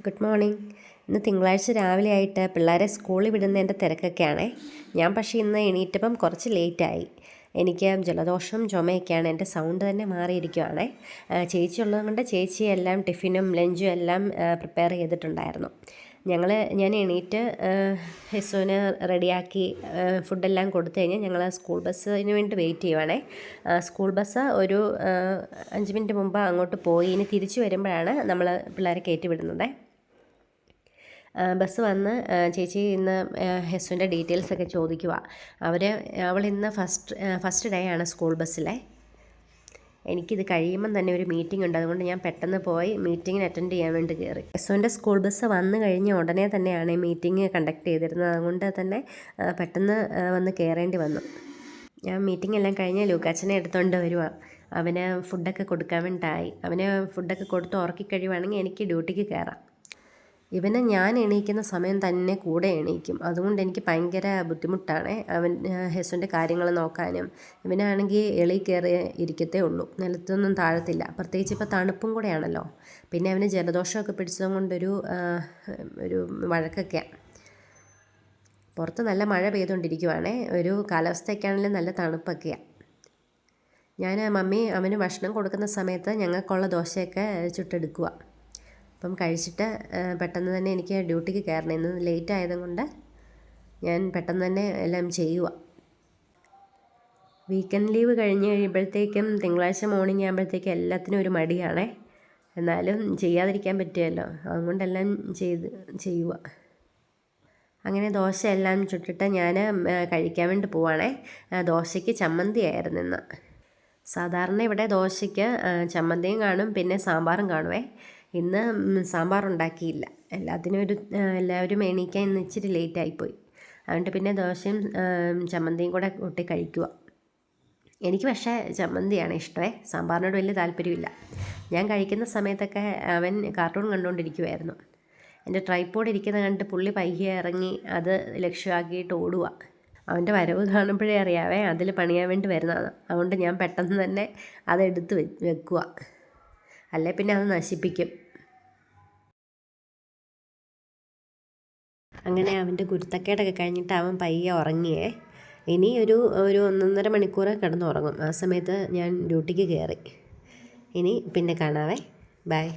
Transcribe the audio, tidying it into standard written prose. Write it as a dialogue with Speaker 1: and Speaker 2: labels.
Speaker 1: Good morning. ഇന്ന് തിങ്കളാഴ്ച രാവിലെ ആയിട്ട് പിള്ളേരെ സ്കൂളിൽ വിടുന്നതിൻ്റെ തിരക്കൊക്കെയാണേ. ഞാൻ പക്ഷേ ഇന്ന് എണീറ്റപ്പം കുറച്ച് ലേറ്റായി. എനിക്ക് ജലദോഷം ചുമയൊക്കെയാണ്. എൻ്റെ സൗണ്ട് തന്നെ മാറിയിരിക്കുവാണേ. ചേച്ചി ഉള്ളത് കൊണ്ട് ചേച്ചി എല്ലാം ടിഫിനും ലഞ്ചും എല്ലാം പ്രിപ്പയർ ചെയ്തിട്ടുണ്ടായിരുന്നു. ഞാൻ എണീറ്റ് ഹെസുവിന് റെഡിയാക്കി ഫുഡെല്ലാം കൊടുത്തു കഴിഞ്ഞാൽ ഞങ്ങൾ സ്കൂൾ ബസ്സിന് വേണ്ടി വെയിറ്റ് ചെയ്യുവാണേ. സ്കൂൾ ബസ് ഒരു 5 മിനിറ്റ് മുമ്പ് അങ്ങോട്ട് പോയി. ഇനി തിരിച്ചു വരുമ്പോഴാണ് നമ്മൾ പിള്ളേരെ കയറ്റി വിടുന്നത്. ബസ് വന്ന് ചേച്ചി ഇന്ന് ഹെസുവിൻ്റെ ഡീറ്റെയിൽസൊക്കെ ചോദിക്കുക. അവൾ ഇന്ന് ഫസ്റ്റ് ഡേ ആണ് സ്കൂൾ ബസ്സിലെ. എനിക്കിത് കഴിയുമ്പം തന്നെ ഒരു മീറ്റിംഗ് ഉണ്ട്, അതുകൊണ്ട് ഞാൻ പെട്ടെന്ന് പോയി മീറ്റിങ്ങിന് അറ്റൻഡ് ചെയ്യാൻ വേണ്ടി കയറി. ഹെസുവിൻ്റെ സ്കൂൾ ബസ് വന്നു കഴിഞ്ഞ് ഉടനെ തന്നെയാണ് ഈ മീറ്റിംഗ് കണ്ടക്ട് ചെയ്തിരുന്നത്. അതുകൊണ്ട് തന്നെ പെട്ടെന്ന് വന്ന് കയറേണ്ടി വന്നു. ഞാൻ മീറ്റിംഗ് എല്ലാം കഴിഞ്ഞ് ലൂക്കാച്ചനെ എടുത്തുകൊണ്ട് വരുവാ. അവന് ഫുഡൊക്കെ കൊടുക്കാൻ വേണ്ടിയിട്ടായി. അവന് ഫുഡൊക്കെ കൊടുത്ത് ഉറക്കി കഴിയുവാണെങ്കിൽ എനിക്ക് ഡ്യൂട്ടിക്ക് കയറാം. ഇവനെ ഞാൻ എണീക്കുന്ന സമയം തന്നെ കൂടെ എണീക്കും. അതുകൊണ്ട് എനിക്ക് ഭയങ്കര ബുദ്ധിമുട്ടാണ് ഹെസുവിൻ്റെ കാര്യങ്ങൾ നോക്കാനും. ഇവനാണെങ്കിൽ എളി കയറി ഇരിക്കത്തേ ഉള്ളൂ, നിലത്തൊന്നും താഴത്തില്ല. പ്രത്യേകിച്ച് ഇപ്പോൾ തണുപ്പും കൂടെയാണല്ലോ. പിന്നെ അവന് ജലദോഷമൊക്കെ പിടിച്ചത് കൊണ്ടൊരു വഴക്കൊക്കെയാണ്. പുറത്ത് നല്ല മഴ പെയ്തുകൊണ്ടിരിക്കുവാണേ. ഒരു കാലാവസ്ഥയൊക്കെയാണെങ്കിലും നല്ല തണുപ്പൊക്കെയാണ്. മമ്മി അവന് ഭക്ഷണം കൊടുക്കുന്ന സമയത്ത് ഞങ്ങൾക്കുള്ള ദോശയൊക്കെ ചുട്ടെടുക്കുക. അപ്പം കഴിച്ചിട്ട് പെട്ടെന്ന് തന്നെ എനിക്ക് ഡ്യൂട്ടിക്ക് കയറണം. ഇന്ന് ലേറ്റ് ആയതുകൊണ്ട് ഞാൻ പെട്ടെന്ന് തന്നെ എല്ലാം ചെയ്യുക. വീക്കെൻഡ് ലീവ് കഴിഞ്ഞ് കഴിയുമ്പോഴത്തേക്കും തിങ്കളാഴ്ച മോർണിംഗ് ആകുമ്പോഴത്തേക്കും എല്ലാത്തിനും ഒരു മടിയാണേ. എന്നാലും ചെയ്യാതിരിക്കാൻ പറ്റുമല്ലോ, അതുകൊണ്ടെല്ലാം ചെയ്യുക. അങ്ങനെ ദോശ എല്ലാം ചുട്ടിട്ട് ഞാൻ കഴിക്കാൻ വേണ്ടി പോവാണേ. ദോശയ്ക്ക് ചമ്മന്തി ആയിരുന്നു ഇന്ന്. സാധാരണ ഇവിടെ ദോശയ്ക്ക് ചമ്മന്തിയും കാണും, പിന്നെ സാമ്പാറും കാണുമേ. ഇന്ന് സാമ്പാർ ഉണ്ടാക്കിയില്ല. എല്ലാവരും എണീക്കാൻ ഇന്ന് ഇച്ചിരി ലേറ്റായിപ്പോയി. അതുകൊണ്ട് പിന്നെ ദോശയും ചമ്മന്തിയും കൂടെ കൂട്ടി കഴിക്കുക. എനിക്ക് പക്ഷേ ചമ്മന്തിയാണ് ഇഷ്ടമേ. സാമ്പാറിനോട് വലിയ താല്പര്യമില്ല. ഞാൻ കഴിക്കുന്ന സമയത്തൊക്കെ അവൻ കാർട്ടൂൺ കണ്ടുകൊണ്ടിരിക്കുമായിരുന്നു. എൻ്റെ ട്രൈപോഡ് ഇരിക്കുന്നത് കണ്ട് പുള്ളി പയ്യെ ഇറങ്ങി അത് ലക്ഷ്യമാക്കിയിട്ട് ഓടുക. അവൻ്റെ വരവ് കാണുമ്പോഴേ അറിയാവേ അതിൽ പണിയാൻ വേണ്ടി വരുന്നതാണ്. അതുകൊണ്ട് ഞാൻ പെട്ടെന്ന് തന്നെ അതെടുത്ത് വെക്കുക, അല്ലേ പിന്നെ അത് നശിപ്പിക്കും. അങ്ങനെ അവൻ്റെ കുരുത്തക്കേടൊക്കെ കഴിഞ്ഞിട്ട് അവൻ പയ്യെ ഉറങ്ങിയേ. ഇനി ഒരു 1.5 മണിക്കൂർ കിടന്നുറങ്ങും. ആ സമയത്ത് ഞാൻ ഡ്യൂട്ടിക്ക് കയറി. ഇനി പിന്നെ കാണാവേ. ബൈ.